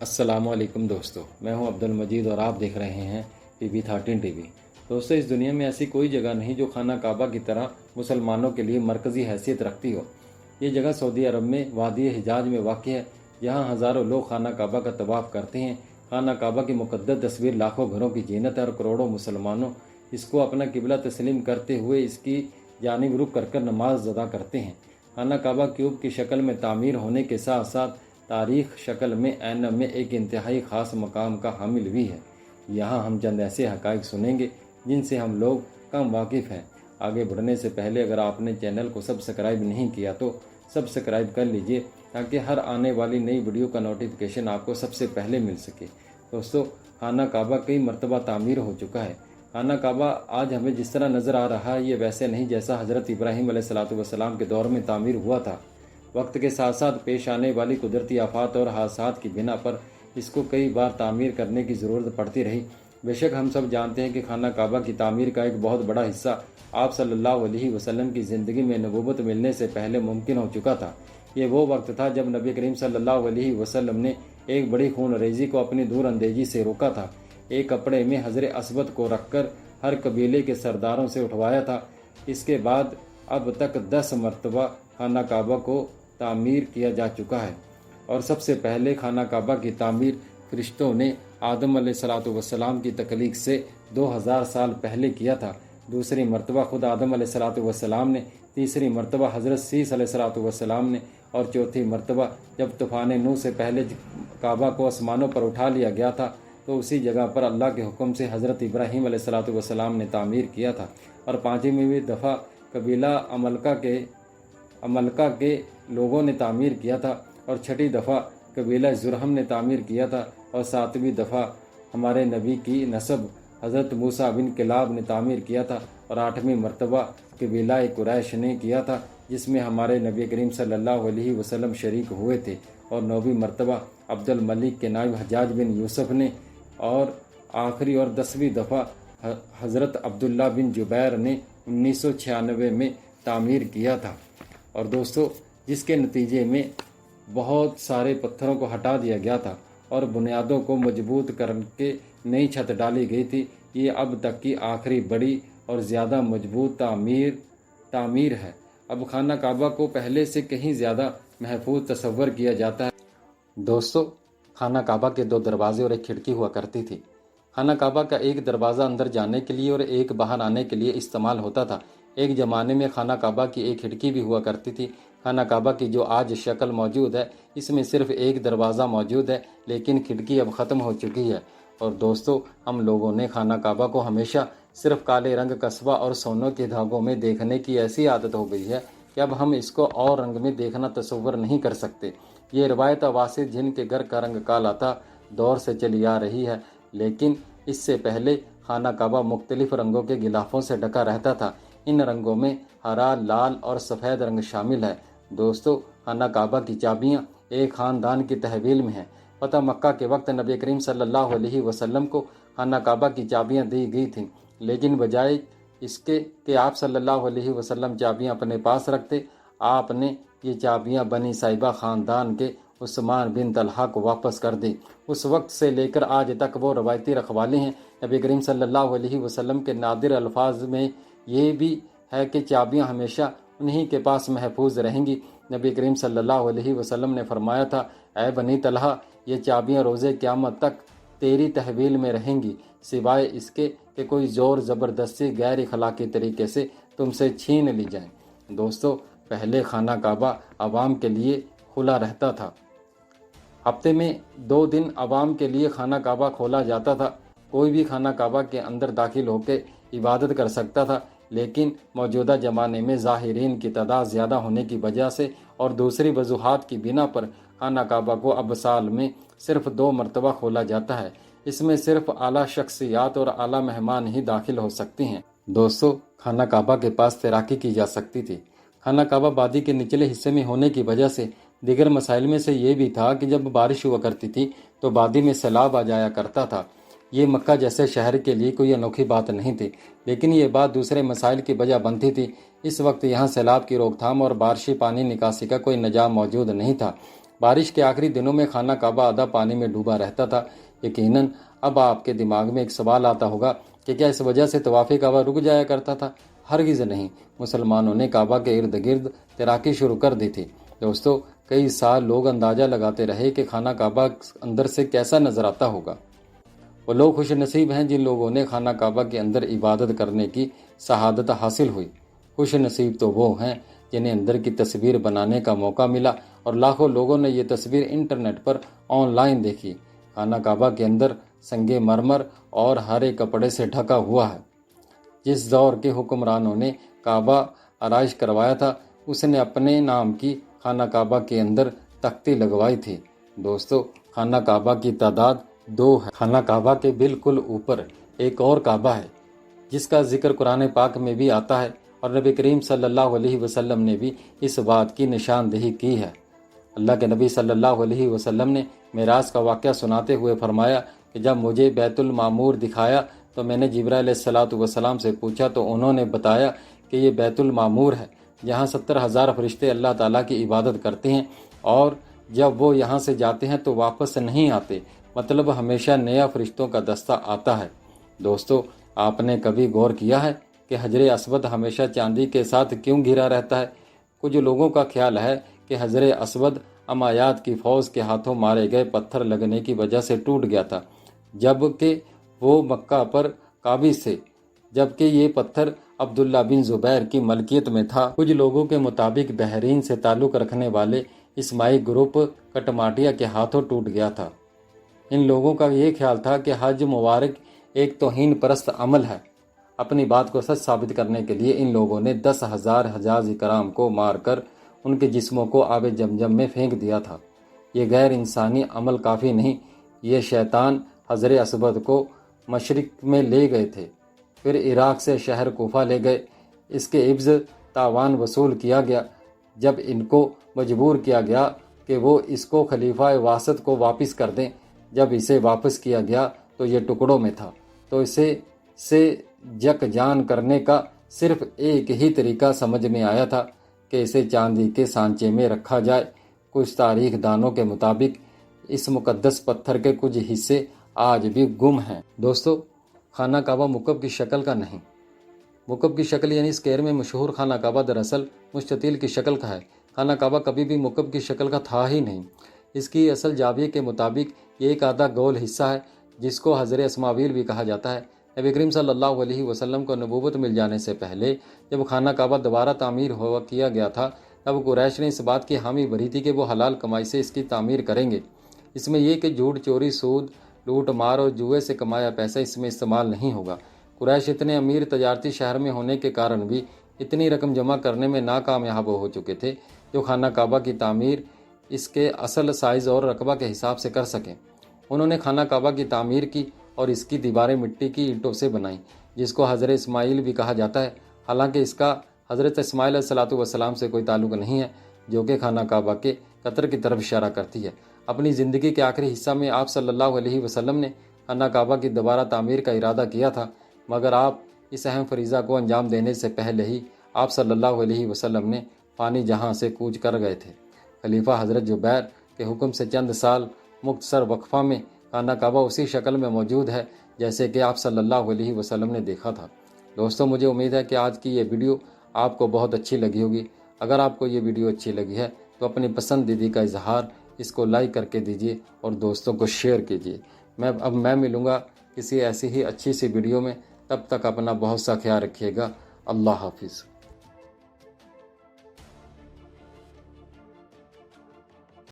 السلام علیکم دوستو، میں ہوں عبد المجید اور آپ دیکھ رہے ہیں PB13 ٹی وی۔ دوستو، اس دنیا میں ایسی کوئی جگہ نہیں جو خانہ کعبہ کی طرح مسلمانوں کے لیے مرکزی حیثیت رکھتی ہو۔ یہ جگہ سعودی عرب میں وادی حجاز میں واقع ہے، جہاں ہزاروں لوگ خانہ کعبہ کا طواف کرتے ہیں۔ خانہ کعبہ کی مقدس تصویر لاکھوں گھروں کی زینت ہے اور کروڑوں مسلمانوں اس کو اپنا قبلہ تسلیم کرتے ہوئے اس کی جانب رخ کر نماز ادا کرتے ہیں۔ خانہ کعبہ کیوب کی شکل میں تعمیر ہونے کے ساتھ ساتھ تاریخ شکل میں عین میں ایک انتہائی خاص مقام کا حامل بھی ہے۔ یہاں ہم چند ایسے حقائق سنیں گے جن سے ہم لوگ کم واقف ہیں۔ آگے بڑھنے سے پہلے اگر آپ نے چینل کو سبسکرائب نہیں کیا تو سبسکرائب کر لیجئے تاکہ ہر آنے والی نئی ویڈیو کا نوٹیفیکیشن آپ کو سب سے پہلے مل سکے۔ دوستو، خانہ کعبہ کئی مرتبہ تعمیر ہو چکا ہے۔ خانہ کعبہ آج ہمیں جس طرح نظر آ رہا ہے یہ ویسے نہیں جیسا حضرت ابراہیم علیہ السلام کے دور میں تعمیر ہوا تھا۔ وقت کے ساتھ ساتھ پیش آنے والی قدرتی آفات اور حادثات کی بنا پر اس کو کئی بار تعمیر کرنے کی ضرورت پڑتی رہی۔ بے شک ہم سب جانتے ہیں کہ خانہ کعبہ کی تعمیر کا ایک بہت بڑا حصہ آپ صلی اللہ علیہ وسلم کی زندگی میں نبوت ملنے سے پہلے ممکن ہو چکا تھا۔ یہ وہ وقت تھا جب نبی کریم صلی اللہ علیہ وسلم نے ایک بڑی خون ریزی کو اپنی دور اندیزی سے روکا تھا۔ ایک کپڑے میں حجر اسود کو رکھ کر ہر قبیلے کے سرداروں سے اٹھوایا تھا۔ اس کے بعد اب تک 10 مرتبہ خانہ کعبہ کو تعمیر کیا جا چکا ہے، اور سب سے پہلے خانہ کعبہ کی تعمیر فرشتوں نے آدم علیہ السلام کی تخلیق سے 2000 سال پہلے کیا تھا۔ دوسری مرتبہ خود آدم علیہ السلام نے، تیسری مرتبہ حضرت سیس علیہ السلام نے، اور چوتھی مرتبہ جب طوفان نوح سے پہلے کعبہ کو آسمانوں پر اٹھا لیا گیا تھا تو اسی جگہ پر اللہ کے حکم سے حضرت ابراہیم علیہ السلام نے تعمیر کیا تھا، اور 5ویں دفعہ قبیلہ عملکہ کے لوگوں نے تعمیر کیا تھا، اور 6ٹھی دفعہ قبیلہ زرہم نے تعمیر کیا تھا، اور 7ویں دفعہ ہمارے نبی کی نسب حضرت موسیٰ بن کلاب نے تعمیر کیا تھا، اور 8ویں مرتبہ قبیلہ قریش نے کیا تھا جس میں ہمارے نبی کریم صلی اللہ علیہ وسلم شریک ہوئے تھے، اور 9ویں مرتبہ عبد الملک کے نائب حجاج بن یوسف نے، اور آخری اور 10ویں دفعہ حضرت عبداللہ بن جبیر نے 1996 میں تعمیر کیا تھا۔ اور دوستو، جس کے نتیجے میں بہت سارے پتھروں کو ہٹا دیا گیا تھا اور بنیادوں کو مضبوط کر کے نئی چھت ڈالی گئی تھی۔ یہ اب تک کی آخری بڑی اور زیادہ مضبوط تعمیر ہے۔ اب خانہ کعبہ کو پہلے سے کہیں زیادہ محفوظ تصور کیا جاتا ہے۔ دوستو، خانہ کعبہ کے 2 دروازے اور ایک کھڑکی ہوا کرتی تھی۔ خانہ کعبہ کا ایک دروازہ اندر جانے کے لیے اور ایک باہر آنے کے لیے استعمال ہوتا تھا۔ ایک زمانے میں خانہ کعبہ کی ایک کھڑکی بھی ہوا کرتی تھی۔ خانہ کعبہ کی جو آج شکل موجود ہے اس میں صرف ایک دروازہ موجود ہے، لیکن کھڑکی اب ختم ہو چکی ہے۔ اور دوستو، ہم لوگوں نے خانہ کعبہ کو ہمیشہ صرف کالے رنگ قصبہ اور سونوں کے دھاگوں میں دیکھنے کی ایسی عادت ہو گئی ہے کہ اب ہم اس کو اور رنگ میں دیکھنا تصور نہیں کر سکتے۔ یہ روایت واسط جن کے گھر کا رنگ کالا تھا دور سے چلی آ رہی ہے، لیکن اس سے پہلے خانہ کعبہ مختلف رنگوں کے غلافوں سے ڈھکا رہتا تھا۔ ان رنگوں میں ہرا، لال اور سفید رنگ شامل ہے۔ دوستو، خانہ کعبہ کی چابیاں ایک خاندان کی تحویل میں ہیں۔ فتح مکہ کے وقت نبی کریم صلی اللہ علیہ وسلم کو خانہ کعبہ کی چابیاں دی گئی تھیں، لیکن بجائے اس کے کہ آپ صلی اللہ علیہ وسلم چابیاں اپنے پاس رکھتے، آپ نے یہ چابیاں بنی صاحبہ خاندان کے عثمان بن طلحہ کو واپس کر دی۔ اس وقت سے لے کر آج تک وہ روایتی رکھوالی ہیں۔ نبی کریم صلی اللہ علیہ وسلم کے نادر الفاظ میں یہ بھی ہے کہ چابیاں ہمیشہ انہی کے پاس محفوظ رہیں گی۔ نبی کریم صلی اللہ علیہ وسلم نے فرمایا تھا، اے بنی طلحہ، یہ چابیاں روز قیامت تک تیری تحویل میں رہیں گی، سوائے اس کے کہ کوئی زور زبردستی غیر اخلاقی طریقے سے تم سے چھین لی جائیں۔ دوستو، پہلے خانہ کعبہ عوام کے لیے کھلا رہتا تھا۔ ہفتے میں 2 دن عوام کے لیے خانہ کعبہ کھولا جاتا تھا۔ کوئی بھی خانہ کعبہ کے اندر داخل ہو کے عبادت کر سکتا تھا، لیکن موجودہ زمانے میں زائرین کی تعداد زیادہ ہونے کی وجہ سے اور دوسری وجوہات کی بنا پر خانہ کعبہ کو اب سال میں صرف 2 مرتبہ کھولا جاتا ہے۔ اس میں صرف اعلیٰ شخصیات اور اعلیٰ مہمان ہی داخل ہو سکتی ہیں۔ دوستو، خانہ کعبہ کے پاس تیراکی کی جا سکتی تھی۔ خانہ کعبہ وادی کے نچلے حصے میں ہونے کی وجہ سے دیگر مسائل میں سے یہ بھی تھا کہ جب بارش ہوا کرتی تھی تو وادی میں سیلاب آ جایا کرتا تھا۔ یہ مکہ جیسے شہر کے لیے کوئی انوکھی بات نہیں تھی، لیکن یہ بات دوسرے مسائل کی وجہ بنتی تھی۔ اس وقت یہاں سیلاب کی روک تھام اور بارشی پانی نکاسی کا کوئی نظام موجود نہیں تھا۔ بارش کے آخری دنوں میں خانہ کعبہ آدھا پانی میں ڈوبا رہتا تھا۔ یقیناً اب آپ کے دماغ میں ایک سوال آتا ہوگا کہ کیا اس وجہ سے طواف کعبہ رک جایا کرتا تھا؟ ہرگز نہیں، مسلمانوں نے کعبہ کے ارد گرد تیراکی شروع کر دی تھی۔ دوستو، کئی سال لوگ اندازہ لگاتے رہے کہ خانہ کعبہ اندر سے کیسا نظر آتا ہوگا۔ وہ لوگ خوش نصیب ہیں جن لوگوں نے خانہ کعبہ کے اندر عبادت کرنے کی سعادت حاصل ہوئی۔ خوش نصیب تو وہ ہیں جنہیں اندر کی تصویر بنانے کا موقع ملا، اور لاکھوں لوگوں نے یہ تصویر انٹرنیٹ پر آن لائن دیکھی۔ خانہ کعبہ کے اندر سنگ مرمر اور ہرے کپڑے سے ڈھکا ہوا ہے۔ جس دور کے حکمرانوں نے کعبہ آرائش کروایا تھا، اس نے اپنے نام کی خانہ کعبہ کے اندر تختی لگوائی تھی۔ دوستو، خانہ کعبہ کی تعداد 2 ہے۔ خانہ کعبہ کے بالکل اوپر ایک اور کعبہ ہے جس کا ذکر قرآن پاک میں بھی آتا ہے، اور نبی کریم صلی اللہ علیہ وسلم نے بھی اس بات کی نشاندہی کی ہے۔ اللہ کے نبی صلی اللہ علیہ وسلم نے معراج کا واقعہ سناتے ہوئے فرمایا کہ جب مجھے بیت المعمور دکھایا تو میں نے جبرائیل علیہ الصلوۃ والسلام سے پوچھا تو انہوں نے بتایا کہ یہ بیت المعمور ہے، جہاں 70,000 فرشتے اللہ تعالیٰ کی عبادت کرتے ہیں، اور جب وہ یہاں سے جاتے ہیں تو واپس نہیں آتے، مطلب ہمیشہ نیا فرشتوں کا دستہ آتا ہے۔ دوستو، آپ نے کبھی غور کیا ہے کہ حجر اسود ہمیشہ چاندی کے ساتھ کیوں گھرا رہتا ہے؟ کچھ لوگوں کا خیال ہے کہ حجر اسود امایات کی فوج کے ہاتھوں مارے گئے پتھر لگنے کی وجہ سے ٹوٹ گیا تھا، جبکہ وہ مکہ پر قابض تھے، جبکہ یہ پتھر عبداللہ بن زبیر کی ملکیت میں تھا۔ کچھ لوگوں کے مطابق بحرین سے تعلق رکھنے والے اسماعی گروپ کٹماٹیا کے ہاتھوں ٹوٹ گیا تھا۔ ان لوگوں کا یہ خیال تھا کہ حج مبارک ایک توہین پرست عمل ہے۔ اپنی بات کو سچ ثابت کرنے کے لیے ان لوگوں نے 10,000 حجاج کرام کو مار کر ان کے جسموں کو آب زمزم میں پھینک دیا تھا۔ یہ غیر انسانی عمل کافی نہیں، یہ شیطان حجر اسود کو مشرق میں لے گئے تھے، پھر عراق سے شہر کوفہ لے گئے۔ اس کے عوض تاوان وصول کیا گیا۔ جب ان کو مجبور کیا گیا کہ وہ اس کو خلیفہ واسط کو واپس کر دیں، جب اسے واپس کیا گیا تو یہ ٹکڑوں میں تھا، تو اسے سے یک جان کرنے کا صرف ایک ہی طریقہ سمجھ میں آیا تھا کہ اسے چاندی کے سانچے میں رکھا جائے۔ کچھ تاریخ دانوں کے مطابق اس مقدس پتھر کے کچھ حصے آج بھی گم ہیں۔ دوستو، خانہ کعبہ مکعب کی شکل کا نہیں۔ مکعب کی شکل یعنی اسکوائر میں مشہور خانہ کعبہ دراصل مستطیل کی شکل کا ہے۔ خانہ کعبہ کبھی بھی مکعب کی شکل کا تھا ہی نہیں۔ اس کی اصل زاویے کے مطابق یہ ایک آدھا گول حصہ ہے جس کو حجر اسماعیل بھی کہا جاتا ہے۔ نبی کریم صلی اللہ علیہ وسلم کو نبوت مل جانے سے پہلے جب خانہ کعبہ دوبارہ تعمیر کیا گیا تھا، تب قریش نے اس بات کی حامی بھری تھی کہ وہ حلال کمائی سے اس کی تعمیر کریں گے۔ اس میں یہ کہ جھوٹ، چوری، سود، لوٹ مار اور جوئے سے کمایا پیسہ اس میں استعمال نہیں ہوگا۔ قریش اتنے امیر تجارتی شہر میں ہونے کے کارن بھی اتنی رقم جمع کرنے میں ناکامیاب ہو چکے تھے جو خانہ کعبہ کی تعمیر اس کے اصل سائز اور رقبہ کے حساب سے کر سکیں۔ انہوں نے خانہ کعبہ کی تعمیر کی اور اس کی دیواریں مٹی کی اینٹوں سے بنائیں، جس کو حجر اسماعیل بھی کہا جاتا ہے، حالانکہ اس کا حضرت اسماعیل علیہ الصلوۃ والسلام سے کوئی تعلق نہیں ہے، جو کہ خانہ کعبہ کے قطر کی طرف اشارہ کرتی ہے۔ اپنی زندگی کے آخری حصہ میں آپ صلی اللہ علیہ وسلم نے خانہ کعبہ کی دوبارہ تعمیر کا ارادہ کیا تھا، مگر آپ اس اہم فریضہ کو انجام دینے سے پہلے ہی آپ صلی اللہ علیہ وسلم نے فانی جہاں سے کوچ کر گئے تھے۔ خلیفہ حضرت زبیر کے حکم سے چند سال مختصر وقفہ میں خانہ کعبہ اسی شکل میں موجود ہے جیسے کہ آپ صلی اللہ علیہ وسلم نے دیکھا تھا۔ دوستو، مجھے امید ہے کہ آج کی یہ ویڈیو آپ کو بہت اچھی لگی ہوگی۔ اگر آپ کو یہ ویڈیو اچھی لگی ہے تو اپنی پسندیدگی کا اظہار اس کو لائک کر کے دیجیے اور دوستوں کو شیئر کیجیے۔ میں ملوں گا کسی ایسی ہی اچھی سی ویڈیو میں، تب تک اپنا بہت سا خیال رکھیے گا۔ اللہ حافظ۔